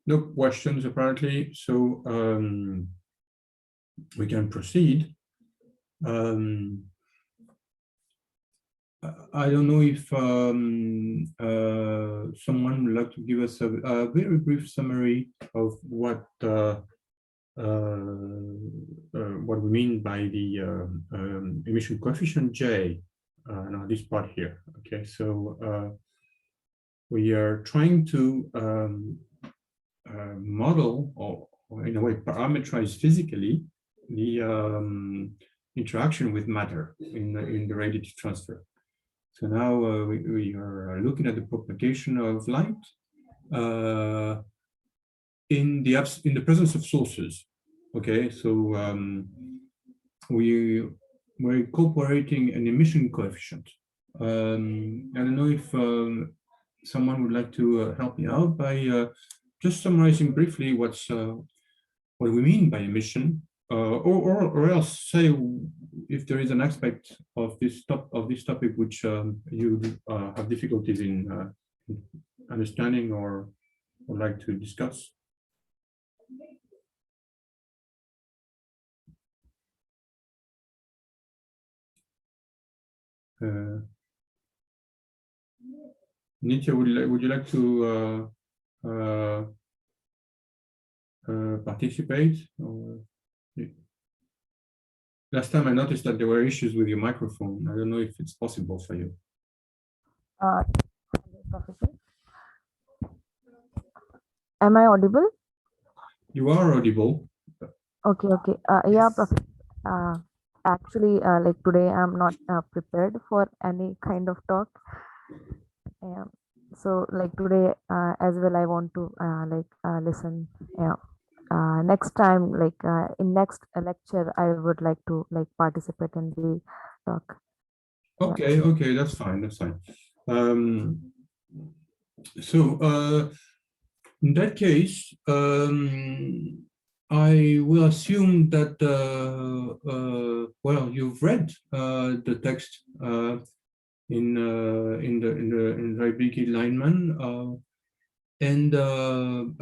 no questions apparently, so we can proceed. I don't know if someone would like to give us a very brief summary of what we mean by the emission coefficient J. Now this part here. Okay, so we are trying to model or in a way parameterize physically the interaction with matter in the radiative transfer. So now we are looking at the propagation of light in the presence of sources. Okay, so we're incorporating an emission coefficient. I don't know if someone would like to help me out by just summarizing briefly what we mean by emission, or else say if there is an aspect of this topic which you have difficulties in understanding or would like to discuss. Nitya, would you like to participate? Or... Last time I noticed that there were issues with your microphone. I don't know if it's possible for you. Am I audible? You are audible. Okay. Yeah, Professor. Actually, like today, I'm not prepared for any kind of talk. So, like today, as well, I want to listen. Next time, like in next lecture, I would like to participate in the talk. Okay, yeah. Okay, that's fine. That's fine. So in that case, I will assume that well, you've read the text in Rybicki-Lineman, and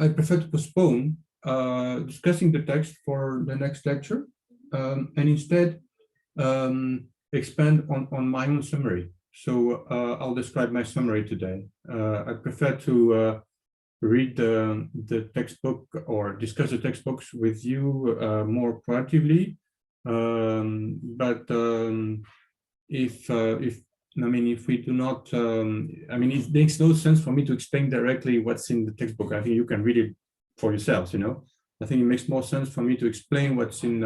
I prefer to postpone discussing the text for the next lecture, and instead expand on my own summary. So I'll describe my summary today. I prefer to read the textbook or discuss the textbooks with you more proactively. But if we do not, it makes no sense for me to explain directly what's in the textbook. I think you can read it for yourselves. I think it makes more sense for me to explain what's in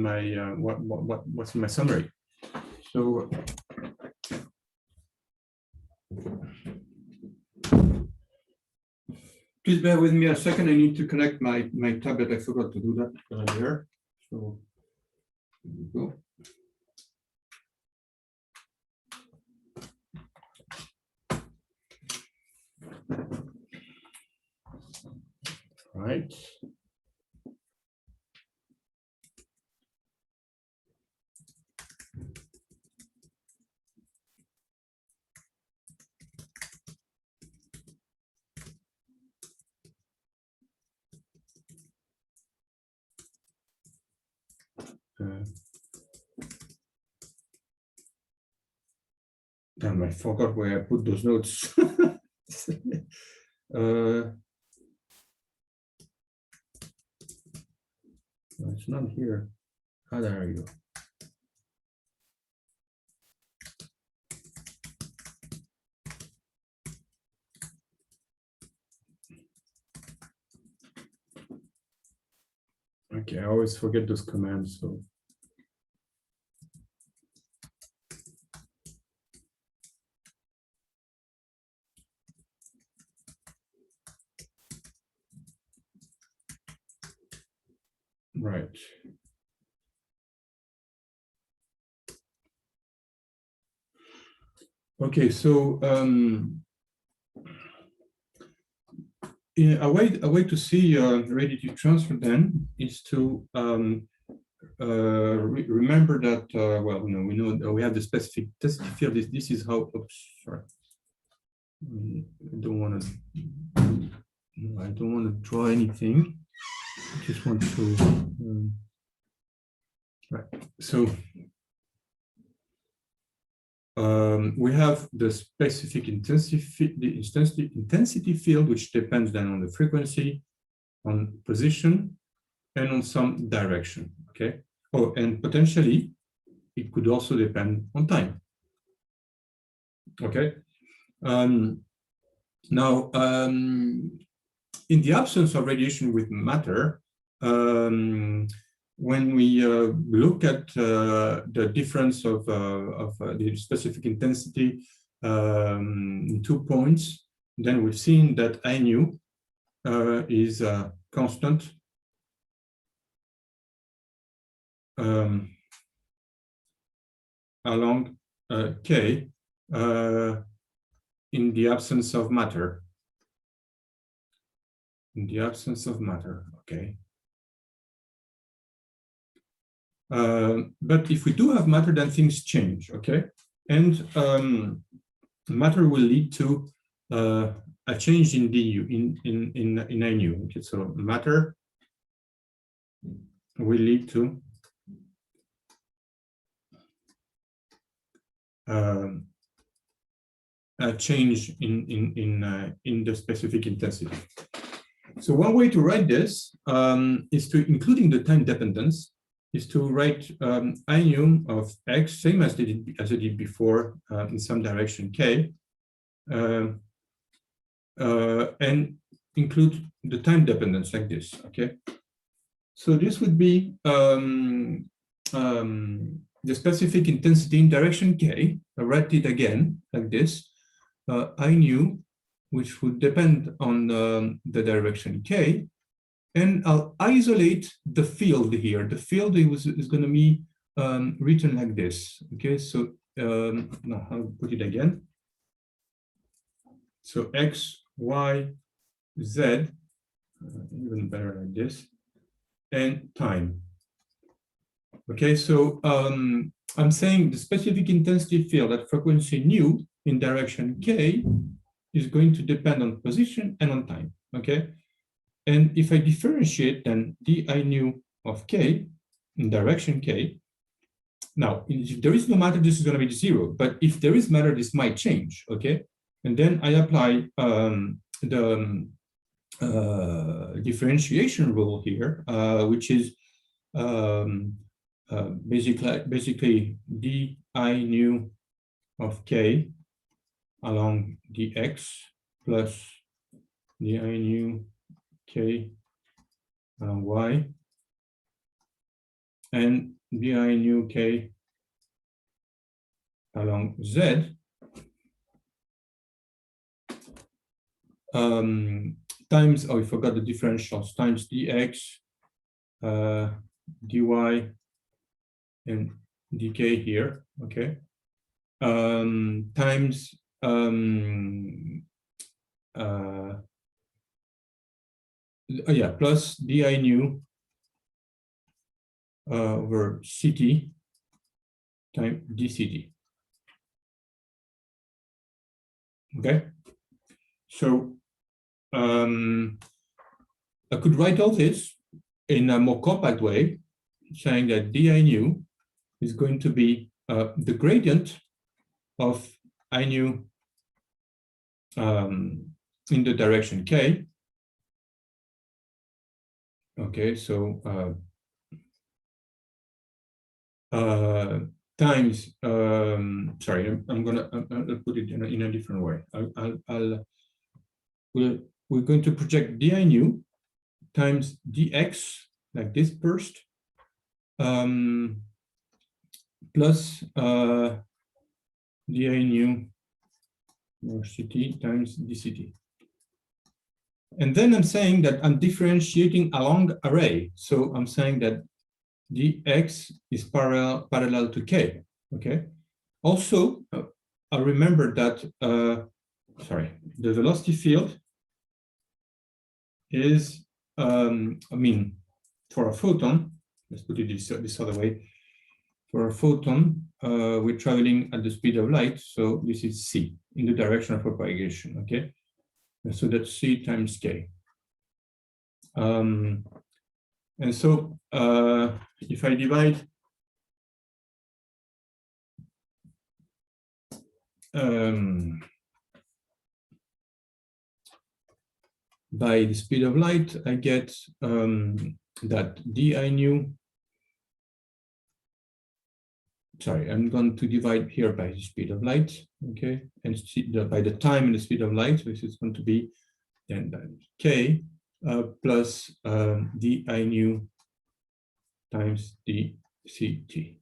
my summary. So. Please bear with me a second. I need to connect my tablet. I forgot to do that earlier. So here we go. All right. Damn, I forgot where I put those notes. It's not here. Oh, there you go. Okay, I always forget those commands, so. Right. Okay, so a way to see radiative transfer then is to remember that well, we know that we have the specificity field. This is how. Oops, sorry. I don't want to I don't want to draw anything. I just want to, right. So we have the specific intensity field, which depends then on the frequency, on position, and on some direction, okay? Oh, and potentially, it could also depend on time, okay? Now, in the absence of radiation with matter, when we look at the difference of the specific intensity in 2 points, then we've seen that I nu is constant along K in the absence of matter. In the absence of matter, okay. But if we do have matter, then things change, okay? And matter will lead to a change in du, in I nu. Okay, so matter will lead to a change in the specific intensity. So one way to write this is to, including the time dependence, is to write I nu of x, same as I did before in some direction k, and include the time dependence like this, okay? So this would be the specific intensity in direction k. I write it again like this, I nu, which would depend on the direction k, and I'll isolate the field here. The field is going to be written like this. Okay, so now I'll put it again. So x, y, z, even better like this, and time. Okay, so I'm saying the specific intensity field at frequency nu in direction k is going to depend on position and on time. Okay. And if I differentiate, then di nu of k in direction k. Now, if there is no matter, this is going to be 0. But if there is matter, this might change. Okay, and then I apply the differentiation rule here, which is basically di nu of k along dx plus di nu k y and di nu k along z times, oh, I forgot the differentials, times dx, dy, and dk here, okay, times plus di nu over ct times dct. Okay, so I could write all this in a more compact way, saying that di nu is going to be the gradient of I nu in the direction k. Okay, so times, sorry, I'm gonna I'll put it in a different way. We're going to project di nu times dx like this first, plus di nu or ct times dct. And then I'm saying that I'm differentiating along array. So I'm saying that dx is parallel to k, okay? Also, I remember that, sorry, the velocity field is, I mean, for a photon, let's put it this other way. For a photon, we're traveling at the speed of light, so this is c in the direction of propagation, okay? And so that's c times k. And so if I divide by the speed of light, I get that di nu. Sorry, I'm going to divide here by the speed of light, okay, and by the time and the speed of light, which is going to be then k plus di nu times dct.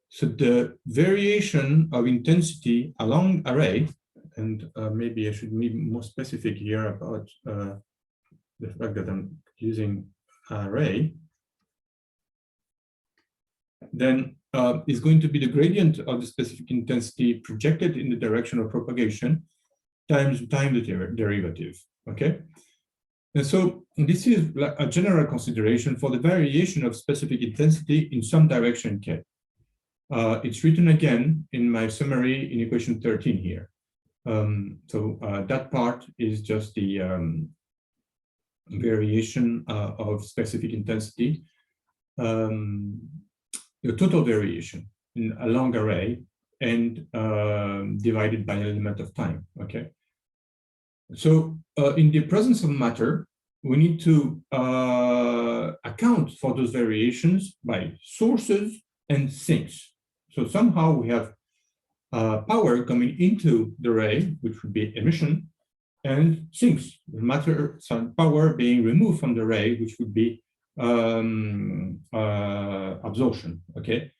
So the variation of intensity along array, and maybe I should be more specific here about the fact that I'm using array, then is going to be the gradient of the specific intensity projected in the direction of propagation times time the derivative, okay? And so this is a general consideration for the variation of specific intensity in some direction k. It's written again in my summary in equation 13 here. That part is just the variation of specific intensity, the total variation in a long array, and divided by an element of time, okay? So in the presence of matter, we need to account for those variations by sources and sinks. So somehow we have power coming into the ray, which would be emission, and sinks, the matter, some power being removed from the ray, which would be absorption, okay?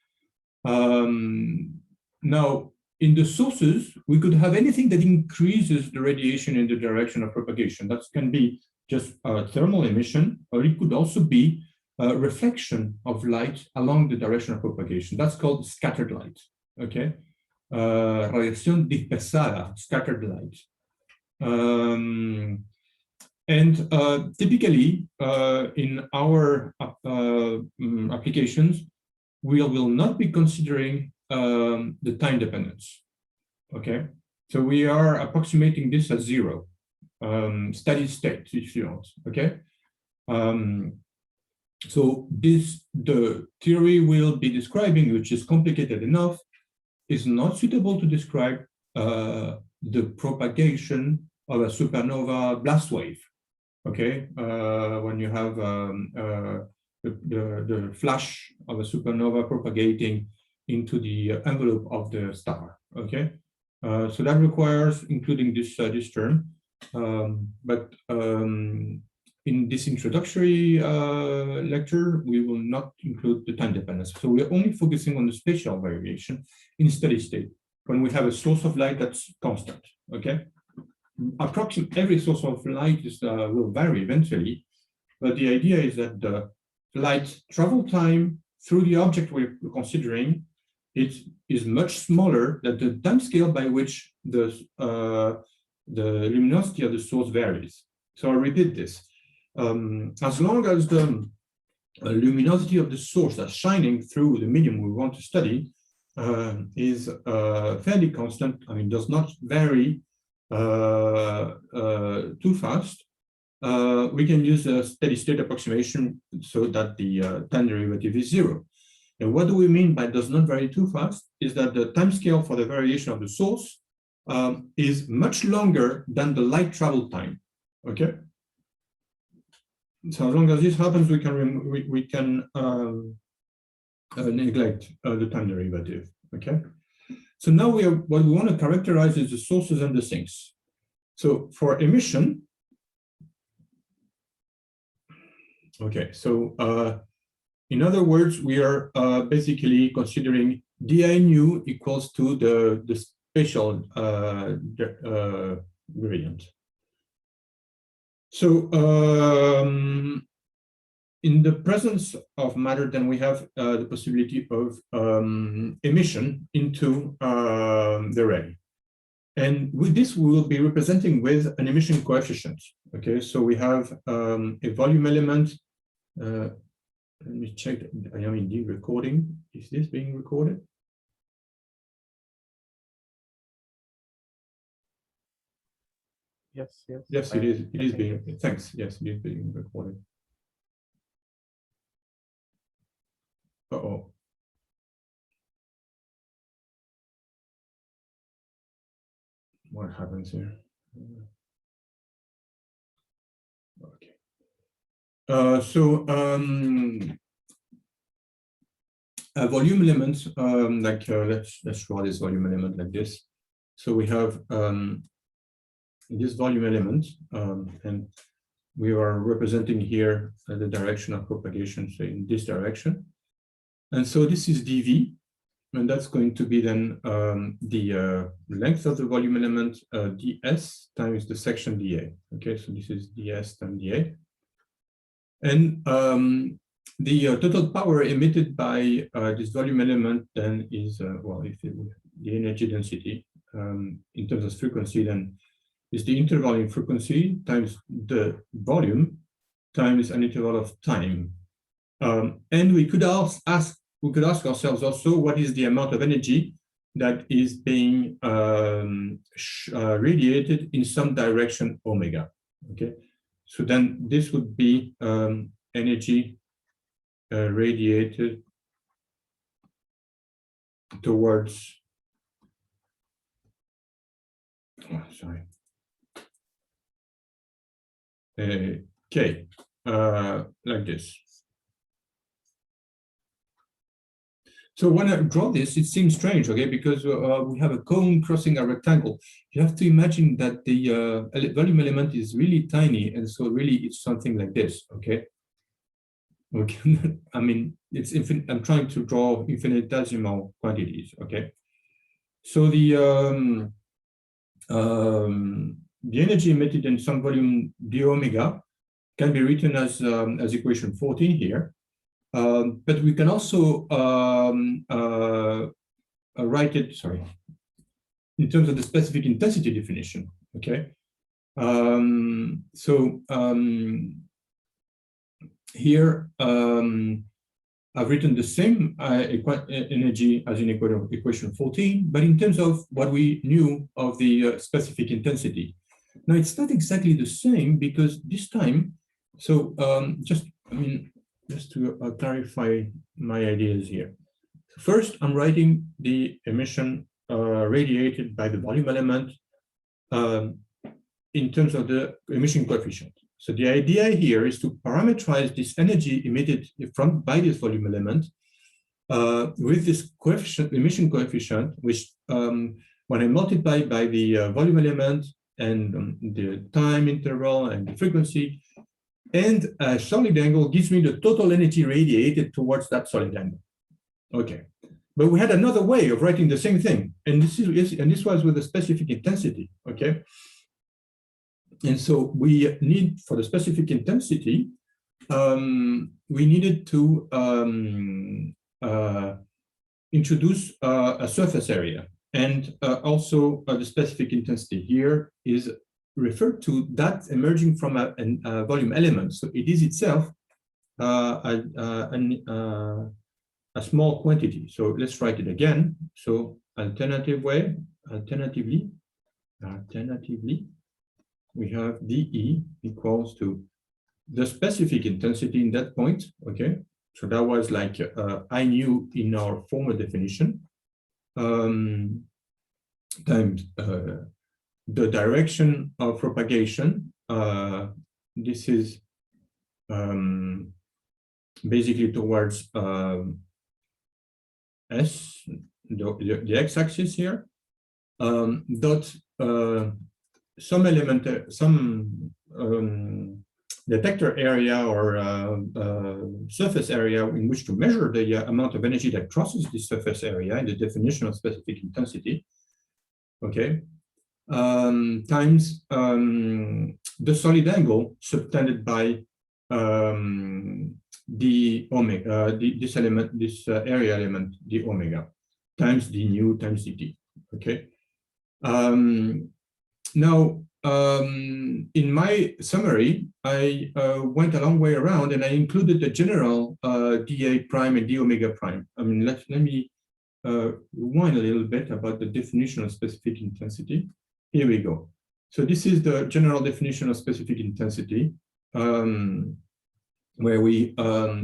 Now, in the sources, we could have anything that increases the radiation in the direction of propagation. That can be just thermal emission, or it could also be a reflection of light along the direction of propagation. That's called scattered light, okay? Radiación dispersada, scattered light. Typically, in our applications, we will not be considering the time dependence, okay? So we are approximating this as zero, steady state, if you want, okay? So the theory we'll be describing, which is complicated enough, is not suitable to describe the propagation of a supernova blast wave, okay? When you have the flash of a supernova propagating into the envelope of the star, okay? So that requires including this term, but in this introductory lecture, we will not include the time dependence. So we're only focusing on the spatial variation in steady state when we have a source of light that's constant, okay? Approximately every source of light will vary eventually, but the idea is that the light travel time through the object we're considering, it is much smaller than the time scale by which the luminosity of the source varies. So I repeat this. As long as the luminosity of the source that's shining through the medium we want to study is fairly constant, I mean, does not vary too fast, we can use a steady state approximation so that the time derivative is zero. And what do we mean by does not vary too fast is that the time scale for the variation of the source is much longer than the light travel time, okay? So as long as this happens, we can neglect the time derivative, okay? So now what we want to characterize is the sources and the sinks. So for emission, okay, so in other words, we are basically considering di nu equals to the spatial gradient. So in the presence of matter, then we have the possibility of emission into the ray. And with this, we will be representing with an emission coefficient. Okay, so we have a volume element. Let me check that I am indeed recording. Is this being recorded? Yes, yes. Yes, it is. It is being. Thanks. Yes, it is being recorded. Uh-oh. What happens here? Okay. Volume elements, let's draw this volume element like this. So we have this volume element, and we are representing here the direction of propagation, so in this direction. And so this is dV, and that's going to be then the length of the volume element, ds times the section dA. Okay, so this is ds times dA. And the total power emitted by this volume element then is, well, if the energy density in terms of frequency then is the interval in frequency times the volume times an interval of time. And we could ask ourselves also what is the amount of energy that is being radiated in some direction omega. Okay, so then this would be energy radiated towards. Oh, sorry. K, like this. So when I draw this, it seems strange, okay, because we have a cone crossing a rectangle. You have to imagine that the volume element is really tiny, and so really it's something like this, okay? Okay, I mean, it's infinite. I'm trying to draw infinitesimal quantities, okay? So the energy emitted in some volume d omega can be written as equation 14 here. But we can also write it, sorry, in terms of the specific intensity definition, okay? Here, I've written the same energy as in equation 14, but in terms of what we knew of the specific intensity. Now, it's not exactly the same because this time, so just to clarify my ideas here. First, I'm writing the emission radiated by the volume element in terms of the emission coefficient. So the idea here is to parameterize this energy emitted by this volume element with this coefficient, emission coefficient, which when I multiply by the volume element and the time interval and the frequency, and a solid angle gives me the total energy radiated towards that solid angle. Okay, but we had another way of writing the same thing, and this was with a specific intensity. Okay, and so we need, for the specific intensity, we needed to introduce a surface area, and also the specific intensity here is referred to that emerging from a volume element. So it is itself a small quantity. So let's write it again. So alternatively, we have dE equals to the specific intensity in that point. Okay, so that was like I knew in our former definition times the direction of propagation. This is basically towards S, the x-axis here, dot some element, some detector area or surface area in which to measure the amount of energy that crosses this surface area in the definition of specific intensity. Okay, times the solid angle subtended by the omega, this element, this area element, the omega, times the nu times dt. Okay. Now, in my summary, I went a long way around and I included the general dA prime and d omega prime. I mean, let me rewind a little bit about the definition of specific intensity. Here we go. So this is the general definition of specific intensity, where we,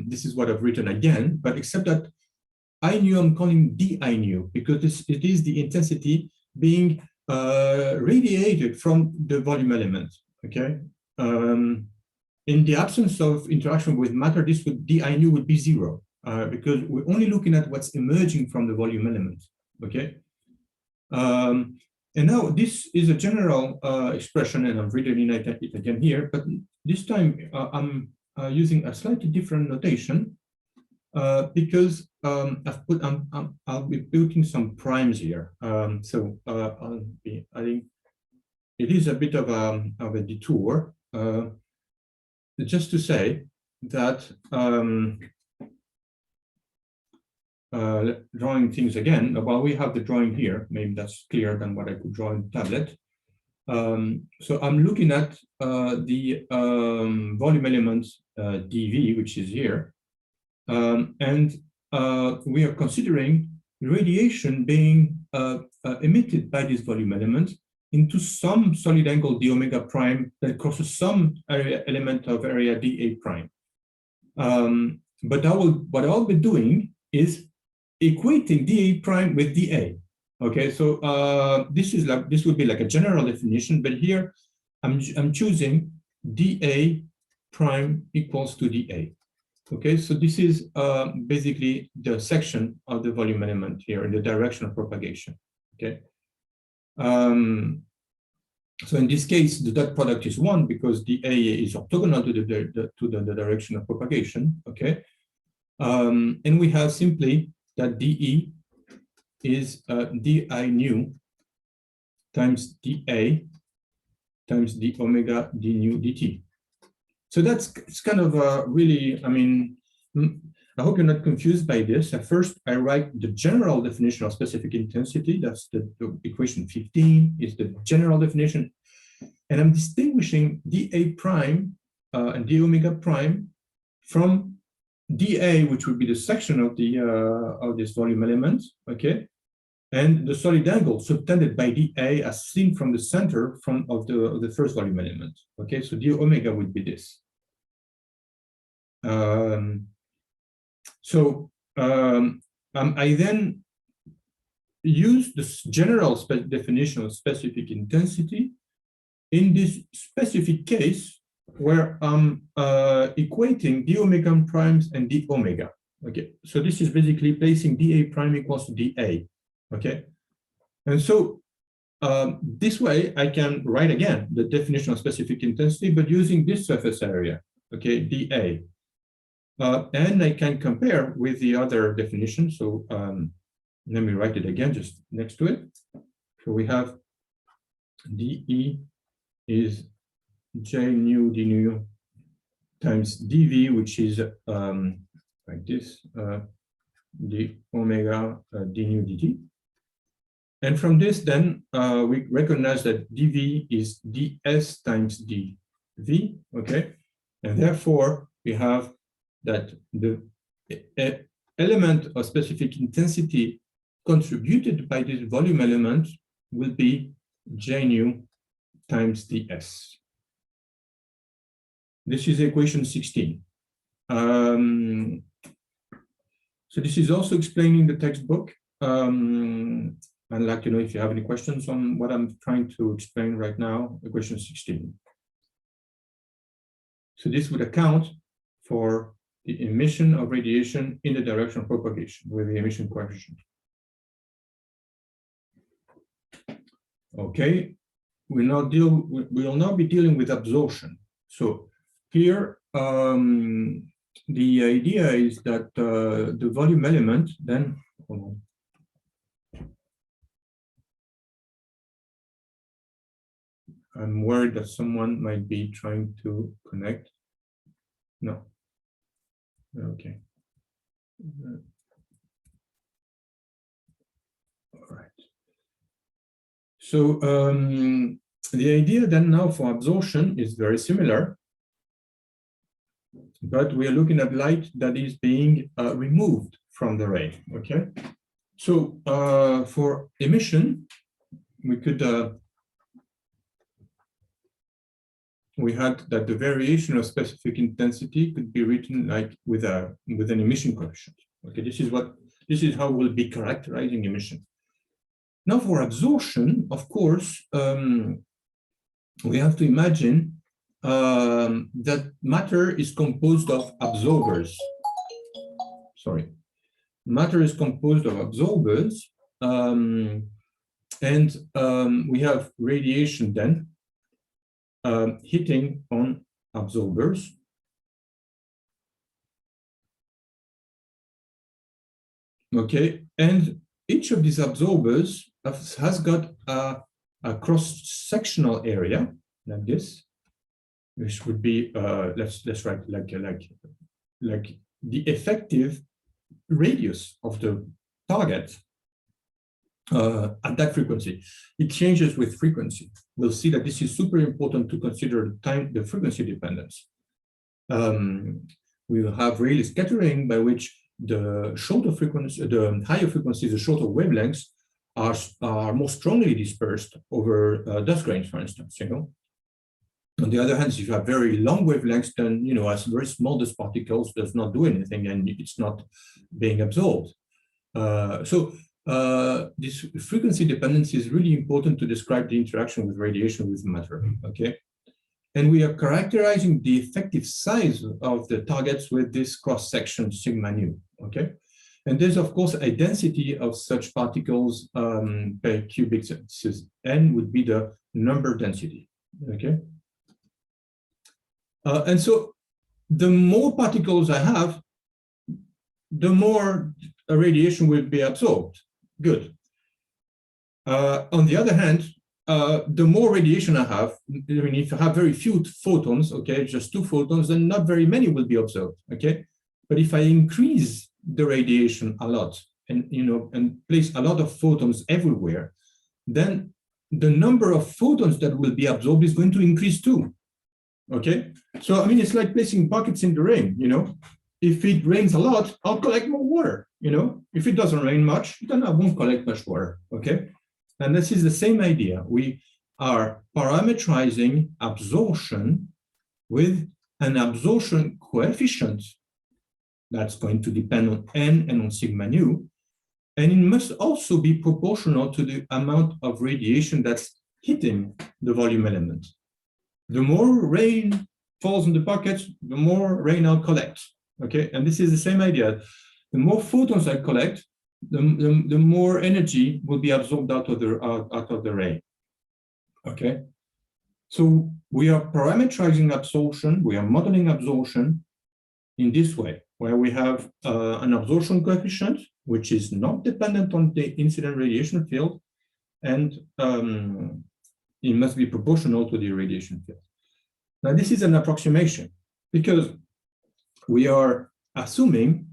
this is what I've written again, but except that I nu I'm calling dI nu because it is the intensity being radiated from the volume element, okay? In the absence of interaction with matter, this would dI nu would be 0 because we're only looking at what's emerging from the volume element, okay? And now this is a general expression, and I'm reading it again here, but this time I'm using a slightly different notation because I've put I'll be putting some primes here. So I'll be adding. It is a bit of a detour, just to say that drawing things again. While we have the drawing here, maybe that's clearer than what I could draw in the tablet. So I'm looking at the volume element dV, which is here. And we are considering radiation being emitted by this volume element into some solid angle d omega prime that crosses some area element of area dA prime. But what I'll be doing is equating dA prime with dA. Okay, so this would be like a general definition, but here I'm choosing dA prime equals to dA. Okay, so this is basically the section of the volume element here in the direction of propagation. Okay, so in this case, the dot product is 1 because dA is orthogonal to the direction of propagation. Okay, and we have simply that dE is dI nu times dA times d omega d nu dt. So it's kind of really, I mean, I hope you're not confused by this. At first, I write the general definition of specific intensity. That's the equation 15 is the general definition. And I'm distinguishing dA prime and d omega prime from dA, which would be the section of this volume element, okay? And the solid angle subtended by dA as seen from the center of the first volume element. Okay, so d omega would be this. I then use this general definition of specific intensity in this specific case where I'm equating d omega primes and d omega. Okay, so this is basically placing dA prime equals to dA. Okay, and so this way I can write again the definition of specific intensity, but using this surface area, okay, dA. And I can compare with the other definition. So let me write it again just next to it. So we have dE is J nu d nu times dV, which is like this, d omega d nu dt. And from this, then we recognize that dV is ds times dV, okay? And therefore, we have that the element of specific intensity contributed by this volume element will be J nu times ds. This is equation 16. So this is also explaining the textbook. I'd like to know if you have any questions on what I'm trying to explain right now, equation 16. So this would account for the emission of radiation in the direction of propagation with the emission coefficient. Okay, we will now be dealing with absorption. So here, the idea is that the volume element then, hold on. I'm worried that someone might be trying to connect. No. Okay. All right. So the idea then now for absorption is very similar, but we are looking at light that is being removed from the ray. Okay. So for emission, we could we had that the variation of specific intensity could be written like with an emission coefficient. Okay, this is how we'll be characterizing emission. Now for absorption, of course, we have to imagine that matter is composed of absorbers. Sorry, matter is composed of absorbers, and we have radiation then hitting on absorbers. Okay, and each of these absorbers has got a cross-sectional area like this, which would be let's write like the effective radius of the target at that frequency. It changes with frequency. We'll see that this is super important to consider the frequency dependence. We will have Rayleigh scattering, by which the shorter frequency, the higher frequencies, the shorter wavelengths are more strongly dispersed over dust grains, for instance. On the other hand, if you have very long wavelengths, then as very small dust particles does not do anything and it's not being absorbed. This frequency dependence is really important to describe the interaction with radiation with matter. Okay, and we are characterizing the effective size of the targets with this cross section sigma nu. Okay, and there's of course a density of such particles per cubic centimeters. N would be the number density. Okay. And so the more particles I have, the more radiation will be absorbed. Good. On the other hand, the more radiation I have, if I have very few photons, okay, just 2 photons, then not very many will be observed, okay? But if I increase the radiation a lot and, and place a lot of photons everywhere, then the number of photons that will be absorbed is going to increase too. Okay, so it's like placing buckets in the rain. If it rains a lot, I'll collect more water. If it doesn't rain much, then I won't collect much water. Okay, and this is the same idea. We are parametrizing absorption with an absorption coefficient that's going to depend on N and on sigma nu, and it must also be proportional to the amount of radiation that's hitting the volume element. The more rain falls in the bucket, the more rain I'll collect. Okay, and this is the same idea. The more photons I collect, the more energy will be absorbed out of the rain. Okay, so we are parameterizing absorption. We are modeling absorption in this way, where we have an absorption coefficient which is not dependent on the incident radiation field, and it must be proportional to the radiation field. Now, this is an approximation because we are assuming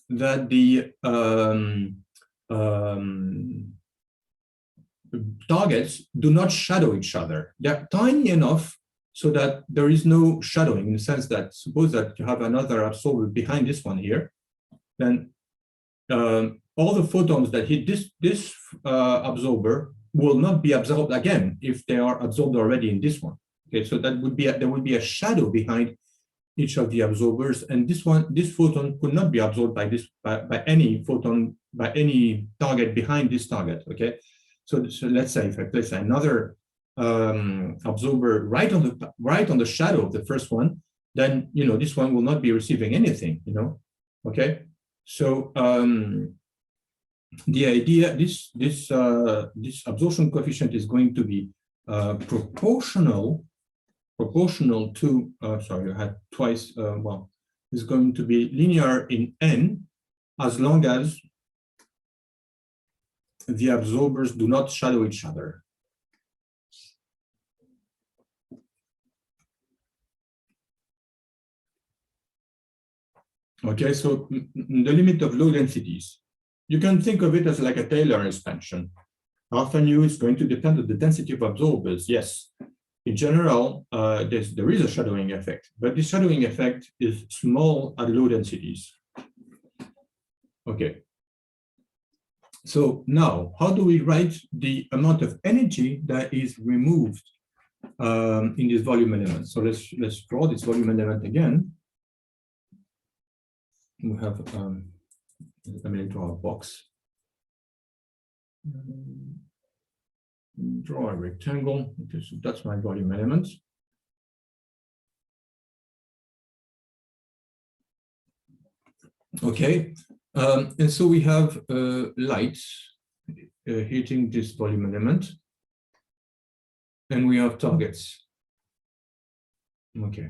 that the targets do not shadow each other. They're tiny enough so that there is no shadowing, in the sense that suppose that you have another absorber behind this one here, then all the photons that hit this absorber will not be absorbed again if they are absorbed already in this one. Okay, so that would be there would be a shadow behind each of the absorbers, and this photon could not be absorbed by any photon, by any target behind this target. Okay, so let's say if I place another absorber right on the shadow of the first one, then this one will not be receiving anything. Okay, so the idea, this absorption coefficient is going to be proportional to, sorry, I had twice, well, is going to be linear in N as long as the absorbers do not shadow each other. Okay, so the limit of low densities. You can think of it as like a Taylor expansion. Alpha nu is going to depend on the density of absorbers, yes. In general, there is a shadowing effect, but this shadowing effect is small at low densities. Okay. So now, how do we write the amount of energy that is removed in this volume element. So let's draw this volume element again. We have let me draw a box. Draw a rectangle. Okay, so that's my volume element. Okay, and so we have light hitting this volume element, and we have targets. Okay.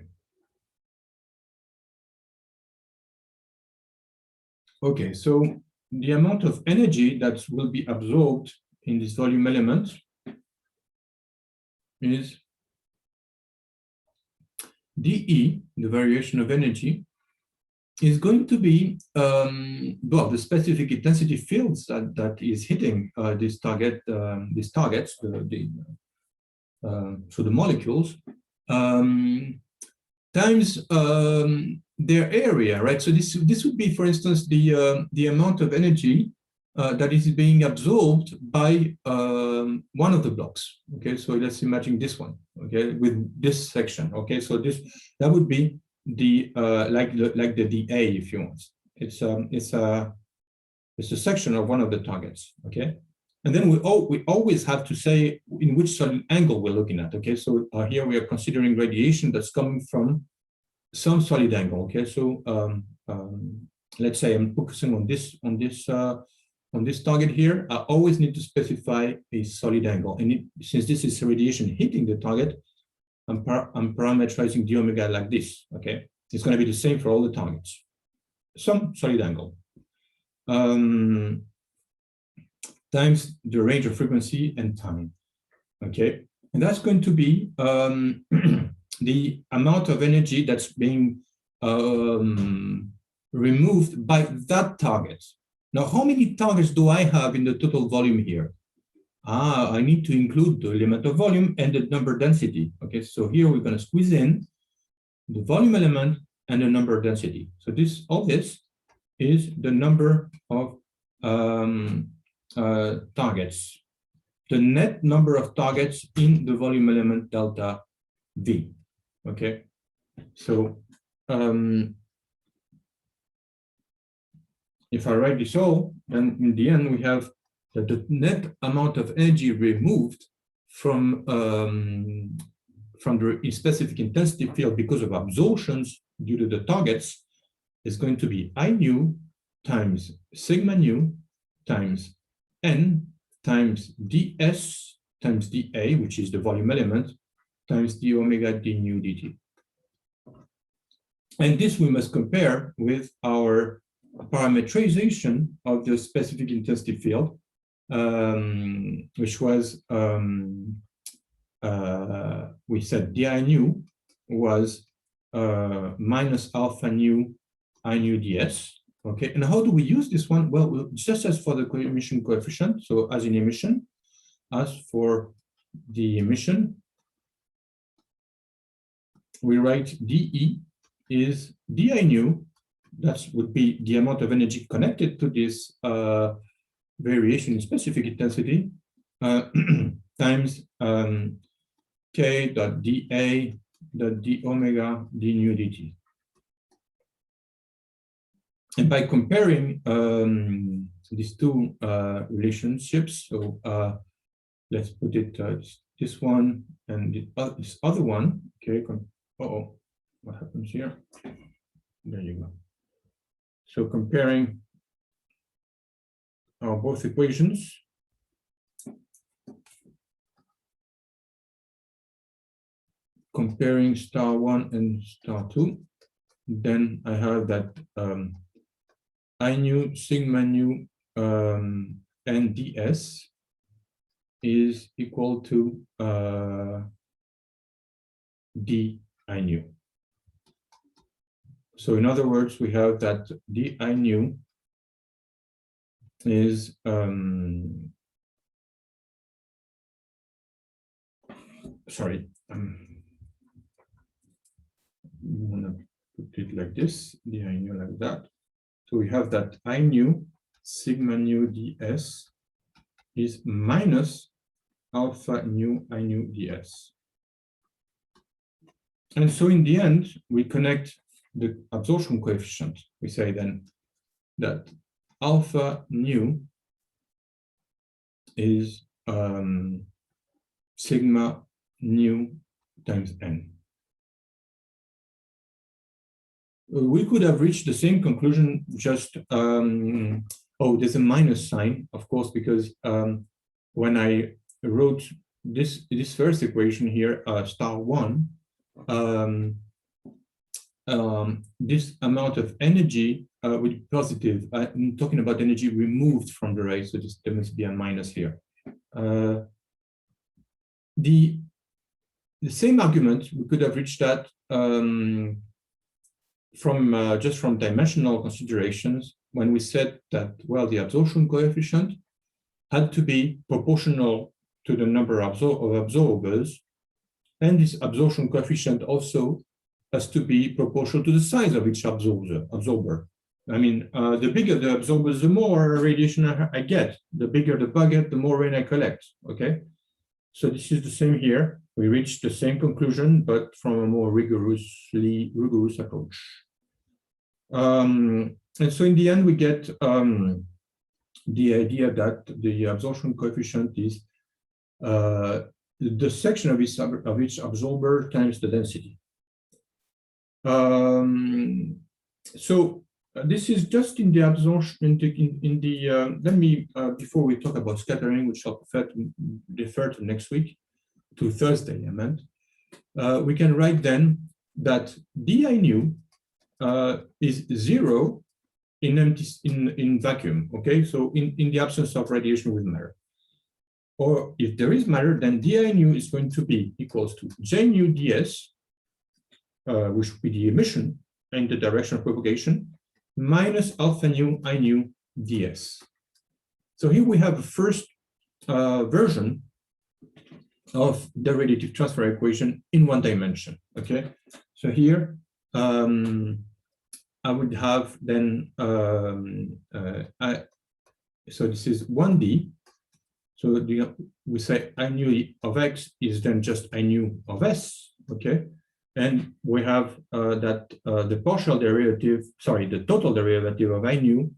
Okay, so the amount of energy that will be absorbed in this volume element is dE, the variation of energy, is going to be well, the specific intensity fields that is hitting this target, these targets, so the molecules, times their area, right? So this would be, for instance, the amount of energy that is being absorbed by one of the blocks. Okay, so let's imagine this one. Okay, with this section. Okay, so that would be the like the dA, if you want. It's a section of one of the targets. Okay, and then we always have to say in which solid angle we're looking at. Okay, so here we are considering radiation that's coming from some solid angle. Okay, so let's say I'm focusing on this target here. I always need to specify a solid angle, and since this is radiation hitting the target, I'm parameterizing the omega like this. Okay, it's going to be the same for all the targets. Some solid angle times the range of frequency and time. Okay, and that's going to be the amount of energy that's being removed by that target. Now, how many targets do I have in the total volume here? I need to include the element of volume and the number density. Okay, so here we're going to squeeze in the volume element and the number density. So all this is the number of targets, the net number of targets in the volume element delta V. Okay, so if I write this all, then in the end we have that the net amount of energy removed from the specific intensity field because of absorptions due to the targets is going to be I nu times sigma nu times n times ds times dA, which is the volume element, times the omega d nu dt. And this we must compare with our parametrization of the specific intensity field, which was, we said di nu was minus alpha nu I nu ds. Okay, and how do we use this one? Well, just as for the emission coefficient, so as in emission, as for the emission, we write dE is di nu, that would be the amount of energy connected to this variation in specific intensity, times k dot dA dot d omega d nu dt. And by comparing these two relationships, so let's put it this one and this other one. Okay. Uh-oh, what happens here? There you go. So comparing both equations, comparing star 1 and star 2, then I have that I nu sigma nu n ds is equal to d I nu. So in other words, we have that d I nu is sorry, I'm gonna put it like this, d I nu like that. So we have that I nu sigma nu ds is minus alpha nu I nu ds. And so in the end, we connect the absorption coefficient. We say then that alpha nu is sigma nu times n. We could have reached the same conclusion, just, oh, there's a minus sign, of course, because when I wrote this first equation here, star 1, this amount of energy will be positive. I'm talking about energy removed from the ray, so there must be a minus here. The same argument, we could have reached that just from dimensional considerations when we said that, well, the absorption coefficient had to be proportional to the number of absorbers, and this absorption coefficient also has to be proportional to the size of each absorber. I mean, the bigger the absorbers, the more radiation I get. The bigger the bucket, the more rain I collect, okay? So this is the same here. We reached the same conclusion, but from a more rigorous approach. And so in the end, we get the idea that the absorption coefficient is the section of each absorber times the density. So this is just in the absorption, let me, before we talk about scattering, which I'll defer to next week, to Thursday, I meant, we can write then that di nu is 0 in vacuum, okay? So in the absence of radiation with matter. Or if there is matter, then di nu is going to be equals to j nu ds, which would be the emission in the direction of propagation, minus alpha nu I nu ds. So here we have a first version of the radiative transfer equation in one dimension, okay? So here, I would have then, so this is 1D. So we say I nu of x is then just I nu of s, okay? And we have that the total derivative of I nu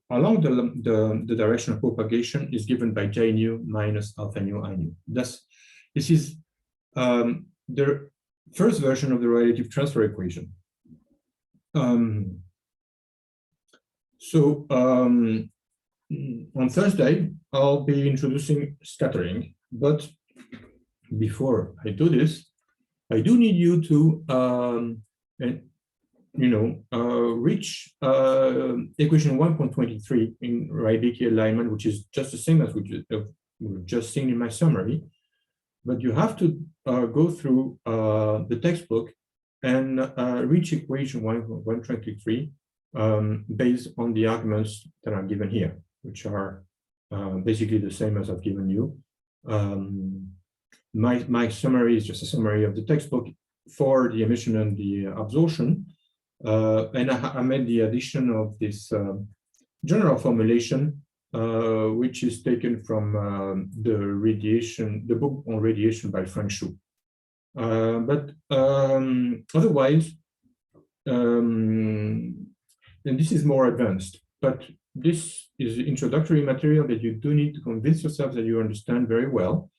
along the direction of propagation is given by j nu minus alpha nu I nu. This is the first version of the radiative transfer equation. On Thursday, I'll be introducing scattering, but before I do this, I do need you to, reach equation 1.23 in Rybicki alignment, which is just the same as we've just seen in my summary. But you have to go through the textbook and reach equation 1.23 based on the arguments that are given here, which are basically the same as I've given you. My summary is just a summary of the textbook for the emission and the absorption. And I made the addition of this general formulation, which is taken from the book on radiation by Frank Shu. But otherwise, and this is more advanced, but this is introductory material that you do need to convince yourself that you understand very well,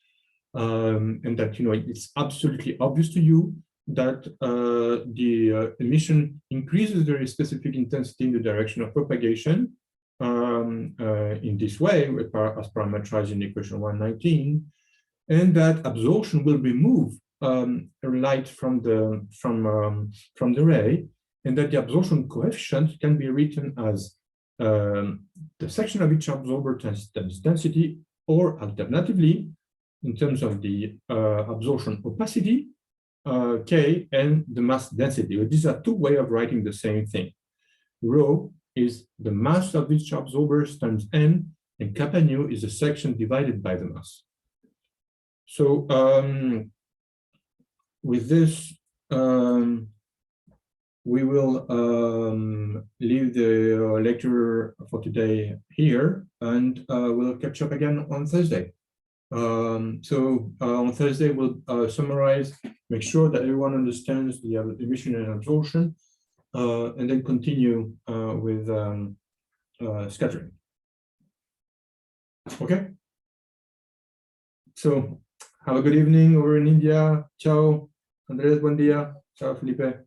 and that it's absolutely obvious to you that the emission increases very specific intensity in the direction of propagation in this way, as parameterized in equation 119, and that absorption will remove light from the ray, and that the absorption coefficient can be written as the section of each absorber times density, or alternatively, in terms of the absorption opacity, K, and the mass density. These are two ways of writing the same thing. Rho is the mass of each absorber times N, and kappa nu is the section divided by the mass. So with this, we will leave the lecture for today here, and we'll catch up again on Thursday. On Thursday, we'll summarize, make sure that everyone understands the emission and absorption, and then continue with scattering. Okay. So have a good evening over in India. Ciao, Andres. Buen día. Ciao, Felipe.